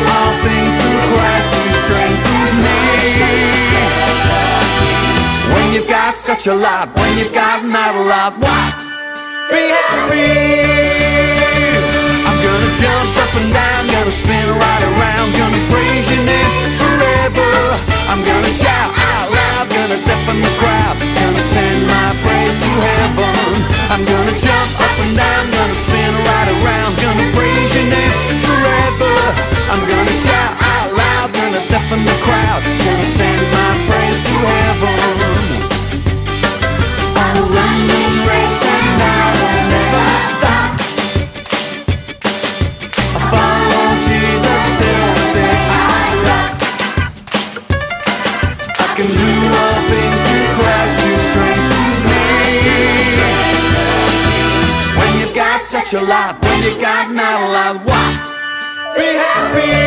all things through Christ who strengthens me. When you've got such a lot, when you've got not a lot, what? Be happy. I'm gonna jump up and down, gonna spin right around, gonna praise your name forever. I'm gonna shout out loud, gonna deafen the crowd, gonna send my praise to heaven. I'm gonna jump up and down, gonna spin right around, gonna praise your name forever. I'm gonna shout out loud, gonna deafen the crowd, gonna send my praise to heaven. I'll run this race and I will never stop. I follow Jesus till the day I drop. I can do all things through Christ who strengthens me. When you've got such a lot, when you've got not a lot, what? Be happy.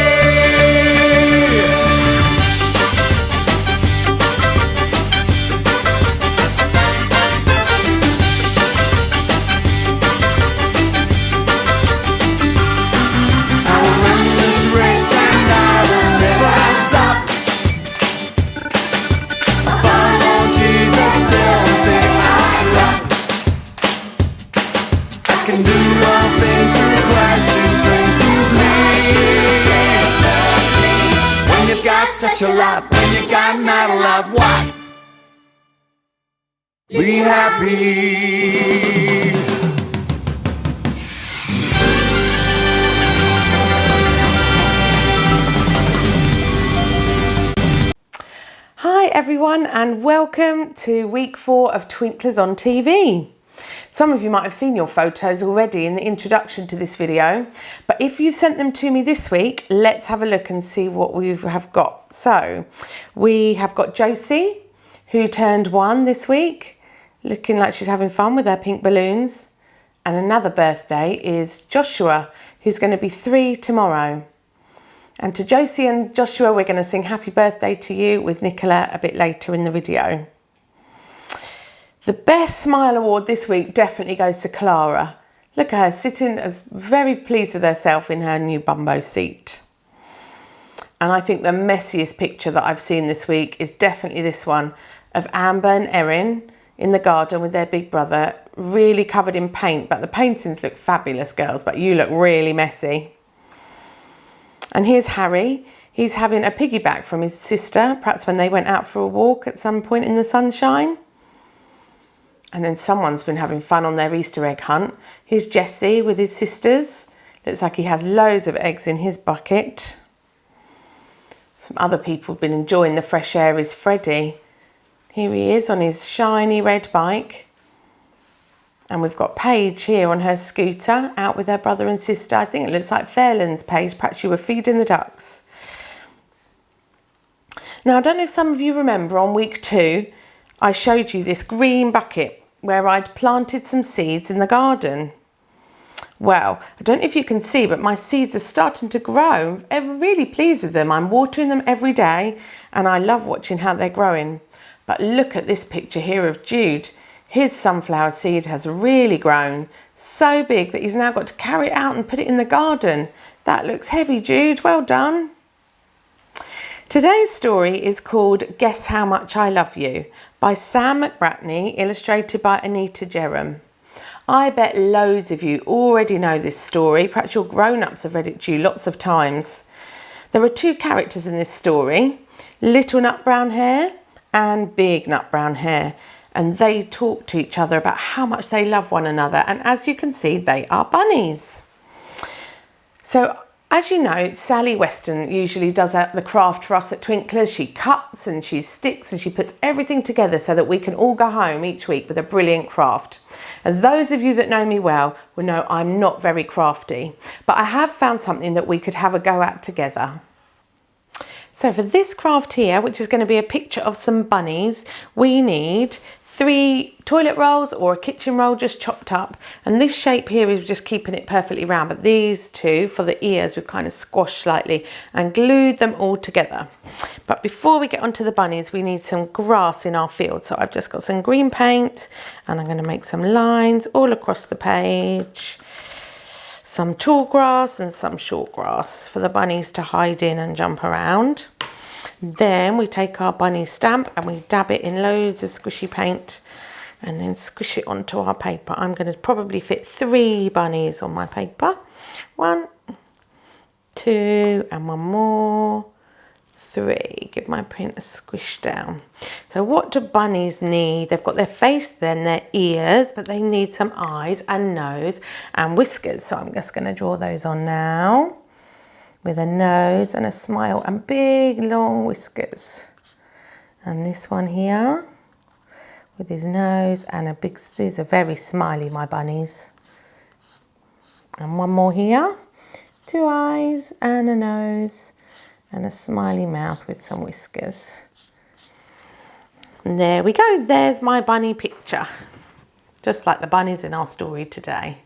Such a lot, when you got not a lot, what? Be happy. Hi everyone and welcome to week 4 of Twinklers on TV. Some of you might have seen your photos already in the introduction to this video, but if you sent them to me this week, let's have a look and see what we have got. So we have got Josie, who turned 1 this week, looking like she's having fun with her pink balloons. And another birthday is Joshua, who's going to be 3 tomorrow. And to Josie and Joshua, we're going to sing happy birthday to you with Nicola a bit later in the video. The best smile award this week definitely goes to Clara. Look at her sitting as very pleased with herself in her new bumbo seat. And I think the messiest picture that I've seen this week is definitely this one of Amber and Erin in the garden with their big brother, really covered in paint. But the paintings look fabulous, girls, but you look really messy. And here's Harry. He's having a piggyback from his sister, perhaps when they went out for a walk at some point in the sunshine. And then someone's been having fun on their Easter egg hunt. Here's Jesse with his sisters. Looks like he has loads of eggs in his bucket. Some other people have been enjoying the fresh air is Freddie. Here he is on his shiny red bike. And we've got Paige here on her scooter, out with her brother and sister. I think it looks like Fairlands, Paige. Perhaps you were feeding the ducks. Now, I don't know if some of you remember on week 2, I showed you this green bucket where I'd planted some seeds in the garden. Well, I don't know if you can see, but my seeds are starting to grow. I'm really pleased with them. I'm watering them every day and I love watching how they're growing. But look at this picture here of Jude. His sunflower seed has really grown, so big that he's now got to carry it out and put it in the garden. That looks heavy, Jude. Well done. Today's story is called Guess How Much I Love You by Sam McBratney, illustrated by Anita Jerram. I bet loads of you already know this story. Perhaps your grown-ups have read it to you lots of times. There are 2 characters in this story, little nut brown hare and big nut brown hare. And they talk to each other about how much they love one another. And as you can see, they are bunnies. So, as you know, Sally Weston usually does the craft for us at Twinklers. She cuts and she sticks and she puts everything together so that we can all go home each week with a brilliant craft. And those of you that know me well will know I'm not very crafty, but I have found something that we could have a go at together. So for this craft here, which is going to be a picture of some bunnies, we need 3 toilet rolls or a kitchen roll just chopped up. And this shape here is just keeping it perfectly round. But these 2 for the ears, we've kind of squashed slightly and glued them all together. But before we get onto the bunnies, we need some grass in our field. So I've just got some green paint and I'm going to make some lines all across the page. some tall grass and some short grass for the bunnies to hide in and jump around. Then we take our bunny stamp and we dab it in loads of squishy paint and then squish it onto our paper. I'm going to probably fit 3 bunnies on my paper. 1, 2 and 1 more. 3. Give my print a squish down. So what do bunnies need? They've got their face, then their ears, but they need some eyes and nose and whiskers. So I'm just going to draw those on now with a nose and a smile and big long whiskers. And this one here with his nose and a big, these are very smiley, my bunnies. And 1 more here, 2 eyes and a nose and a smiley mouth with some whiskers. And there we go, there's my bunny picture. Just like the bunnies in our story today.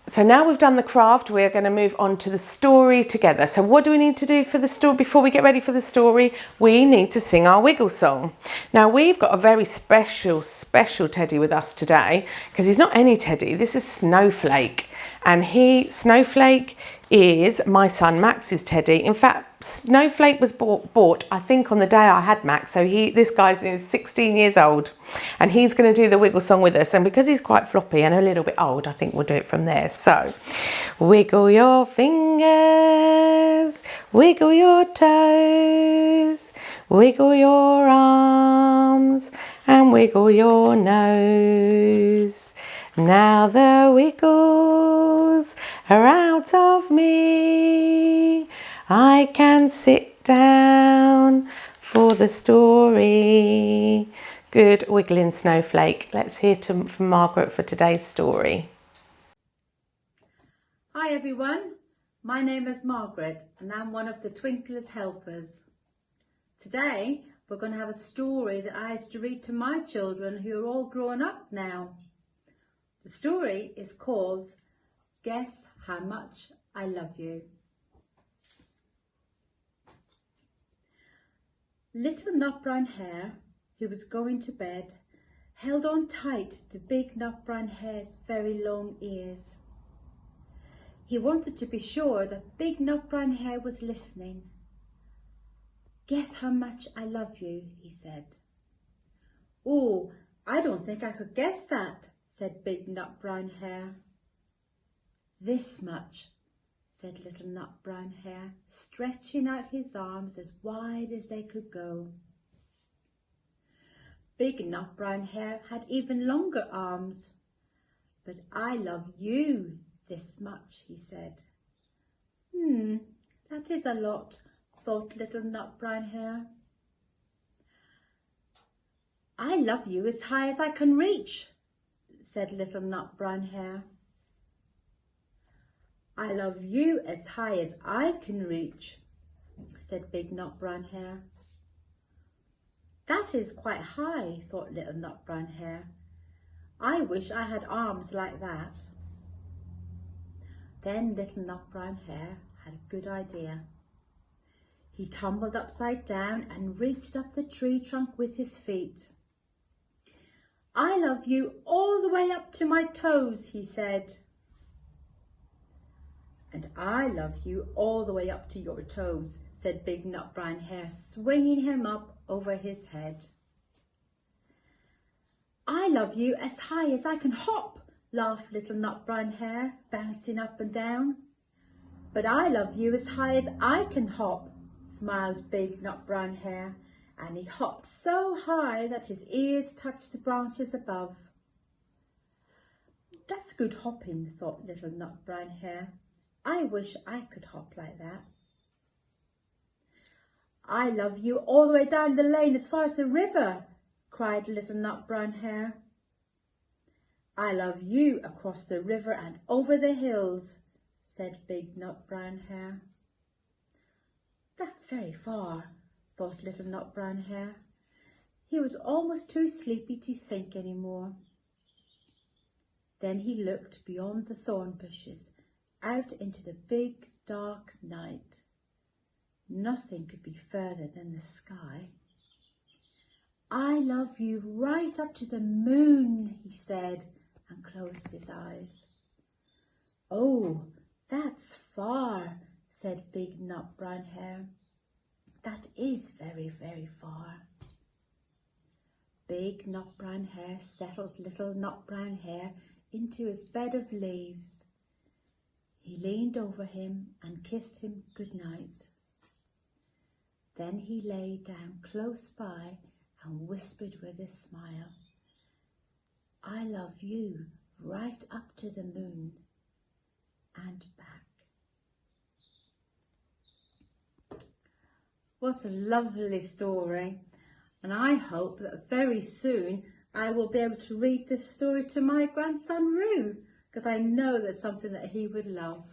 So now we've done the craft, we're going to move on to the story together. So what do we need to do for the story? Before we get ready for the story, we need to sing our wiggle song. Now we've got a very special teddy with us today, because he's not any teddy, this is Snowflake. And Snowflake is my son Max's teddy. In fact, Snowflake was bought I think on the day I had Max. So this guy's 16 years old and he's going to do the wiggle song with us. And because he's quite floppy and a little bit old, I think we'll do it from there. So wiggle your fingers, wiggle your toes, wiggle your arms and wiggle your nose. Now the wiggles are out of me. I can sit down for the story. Good wiggling, Snowflake. Let's hear from Margaret for today's story. Hi everyone, my name is Margaret and I'm one of the Twinklers helpers. Today we're going to have a story that I used to read to my children who are all grown up now. The story is called Guess How Much I Love You. Little Nut Brown Hare, who was going to bed, held on tight to Big Nut Brown Hare's very long ears. He wanted to be sure that Big Nut Brown Hare was listening. Guess how much I love you, he said. Oh, I don't think I could guess that, said Big Nut Brown Hare. This much, said Little Nut Brown Hare, stretching out his arms as wide as they could go. Big Nut Brown Hare had even longer arms. But I love you this much, he said. That is a lot, thought Little Nut Brown Hare. I love you as high as I can reach, said Little Nut Brown Hare. I love you as high as I can reach, said Big Nut Brown Hare. That is quite high, thought Little Nut Brown Hare. I wish I had arms like that. Then Little Nut Brown Hare had a good idea. He tumbled upside down and reached up the tree trunk with his feet. I love you all the way up to my toes, he said. And I love you all the way up to your toes, said Big Nut Brown Hare, swinging him up over his head. I love you as high as I can hop, laughed Little Nut Brown Hare, bouncing up and down. But I love you as high as I can hop, smiled Big Nut Brown Hare, and he hopped so high that his ears touched the branches above. That's good hopping, thought Little Nut Brown Hare. I wish I could hop like that. I love you all the way down the lane as far as the river, cried Little Nut Brown Hare. I love you across the river and over the hills, said Big Nut Brown Hare. That's very far, thought Little Nut Brown Hare. He was almost too sleepy to think any more. Then he looked beyond the thorn bushes, out into the big dark night. Nothing could be further than the sky. I love you right up to the moon, he said, and closed his eyes. "Oh, that's far," said Big Nut Brown Hare. "That is very, very far." Big Nut Brown Hare settled Little Nut Brown Hare into his bed of leaves. He leaned over him and kissed him good night. Then he lay down close by and whispered with a smile, "I love you right up to the moon and back." What a lovely story. And I hope that very soon I will be able to read this story to my grandson Roo, because I know that's something that he would love.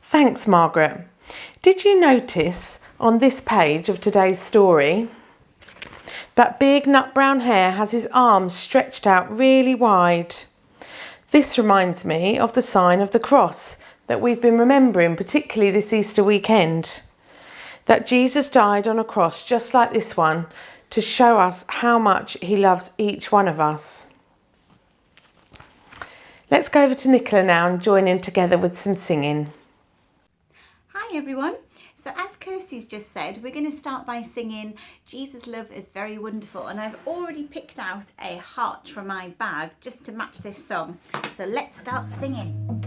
Thanks, Margaret. Did you notice on this page of today's story that Big Nut Brown Hare has his arms stretched out really wide? This reminds me of the sign of the cross that we've been remembering, particularly this Easter weekend. That Jesus died on a cross just like this one to show us how much he loves each one of us. Let's go over to Nicola now and join in together with some singing. Hi everyone. So as Kirsty's just said, we're going to start by singing Jesus' Love is Very Wonderful, and I've already picked out a heart from my bag just to match this song. So let's start singing.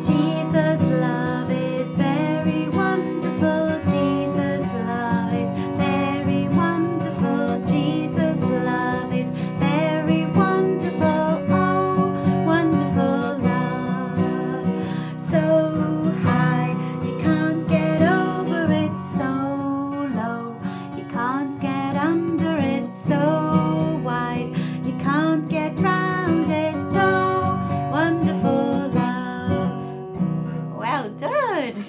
Jesus' love is very wonderful. Jesus' love is very wonderful. Jesus' love is very wonderful. Oh, wonderful love. So high, you can't get over it. So low, you can't get under it. So wide, you can't get round it. Oh, wonderful love. Well done.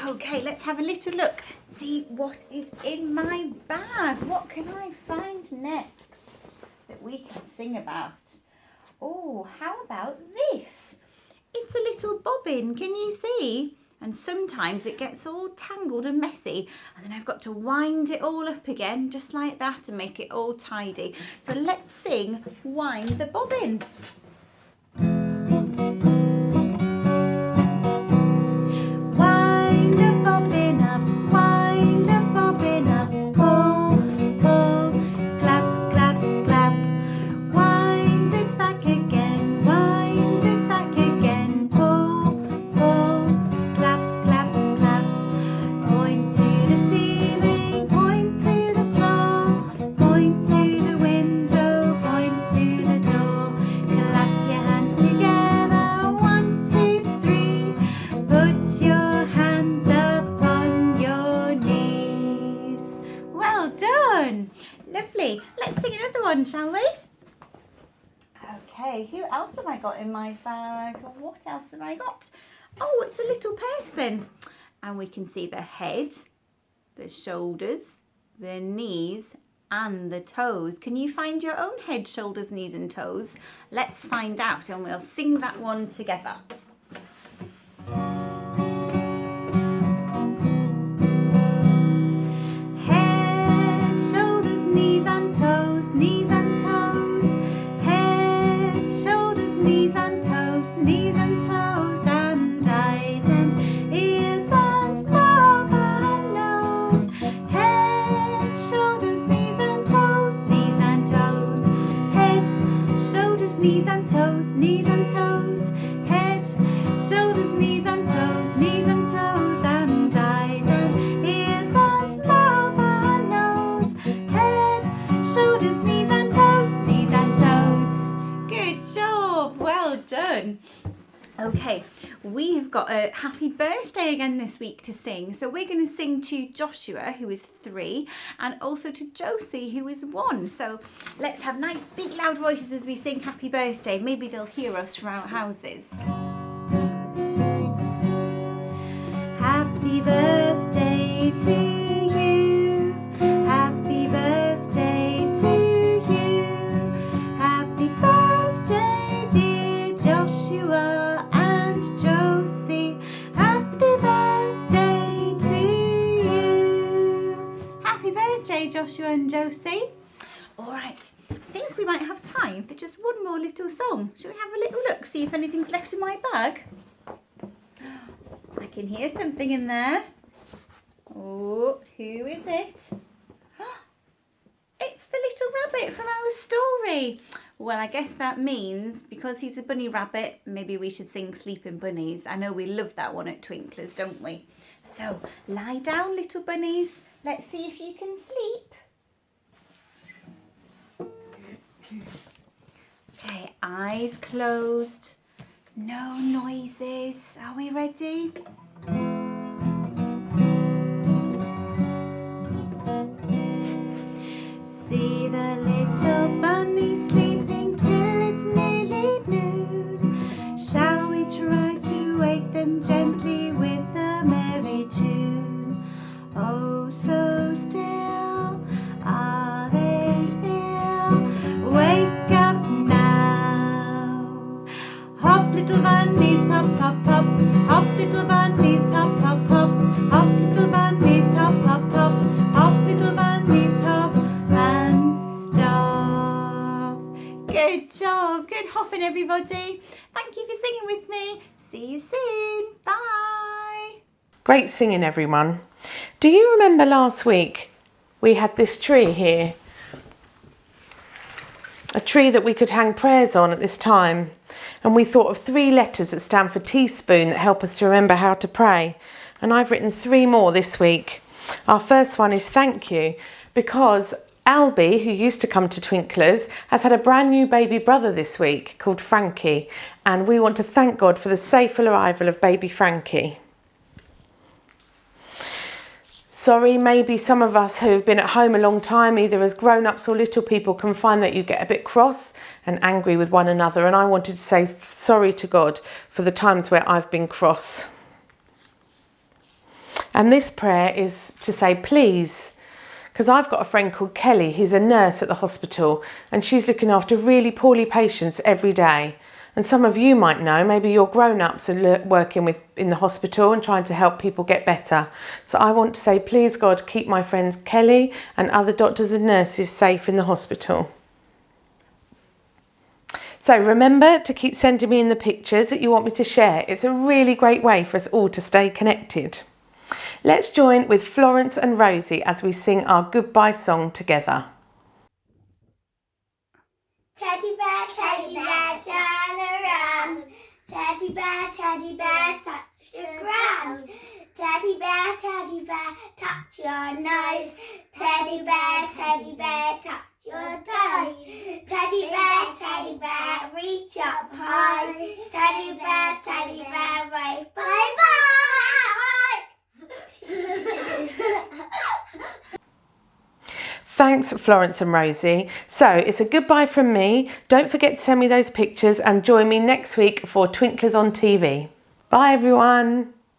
Okay, let's have a little look. See what is in my bag. What can I find next that we can sing about? Oh, how about this? It's a little bobbin, can you see? And sometimes it gets all tangled and messy, and then I've got to wind it all up again, just like that, and make it all tidy. So let's sing Wind the Bobbin. Wind the bobbin up, wind the bobbin up, pull, pull, clap, clap, clap. Wind it back again, wind it back again, pull, pull, clap, clap, clap. Point to the ceiling, point to the floor, point to the window, point to the door. Clap your hands together, 1, 2, 3. Put your hands upon your knees. Well done. Lovely. Let's sing another one, shall we? Okay, who else have I got in my bag? What else have I got? Oh, it's a little person. And we can see the head, the shoulders, the knees and the toes. Can you find your own head, shoulders, knees and toes? Let's find out and we'll sing that one together. Head, shoulders, knees and toes, knees and toes. Head, shoulders, knees and toes, knees and toes, and eyes and ears and mouth and nose. Head, shoulders, knees and toes, knees and toes. Head, shoulders, knees and toes, knees and toes. Head, shoulders, knees and toes, knees and toes, and eyes and ears and mouth and nose. Head, shoulders, knees and toes, knees and toes. Good job, well done. Okay, we have got a happy birthday again this week to sing. So we're going to sing to Joshua, who is 3, and also to Josie, who is 1. So let's have nice big loud voices as we sing happy birthday. Maybe they'll hear us from our houses. Happy birthday to you. Happy birthday to you. Happy birthday, dear Joshua and Josie. Happy birthday to you. Happy birthday, Joshua and Josie. All right, I think think we might have time for just one more little song. Shall we have a little look, see if anything's left in my bag? I can hear something in there. Oh, who is it? It's the little rabbit from our story. Well, I guess that means because he's a bunny rabbit, maybe we should sing Sleeping Bunnies. I know we love that one at Twinklers, don't we? So, lie down, little bunnies. Let's see if you can sleep. Okay, eyes closed. No noises. Are we ready? See the little bunny sleeping till it's nearly noon. Shall we try to wake them gently with a merry tune? Oh, so still are they ill. Wake up now. Hop, little bunnies, hop, hop, hop. Hop, little bunnies, hop, hop, hop. Hop, little bunnies, hop, hop, hop. Hop, little bunnies, hop. Good job, good hopping everybody. Thank you for singing with me. See you soon, bye. Great singing everyone. Do you remember last week we had this tree here? A tree that we could hang prayers on at this time. And we thought of 3 letters that stand for teaspoon that help us to remember how to pray. And I've written 3 more this week. Our first one is thank you, because Albie, who used to come to Twinklers, has had a brand new baby brother this week called Frankie, and we want to thank God for the safe arrival of baby Frankie. Sorry, maybe some of us who have been at home a long time, either as grown-ups or little people, can find that you get a bit cross and angry with one another, and I wanted to say sorry to God for the times where I've been cross. And this prayer is to say please, because I've got a friend called Kelly who's a nurse at the hospital, and she's looking after really poorly patients every day. And some of you might know, maybe your grown-ups are working in the hospital and trying to help people get better. So I want to say, please God, keep my friends Kelly and other doctors and nurses safe in the hospital. So remember to keep sending me in the pictures that you want me to share. It's a really great way for us all to stay connected. Let's join with Florence and Rosie as we sing our goodbye song together. Teddy bear, turn around. Teddy bear, touch the ground. Teddy bear, touch your nose. Teddy bear, touch your toes. Teddy bear, reach up high. Teddy bear, wave bye-bye. Thanks, Florence and Rosie. So it's a goodbye from me. Don't forget to send me those pictures and join me next week for Twinklers on TV. Bye everyone.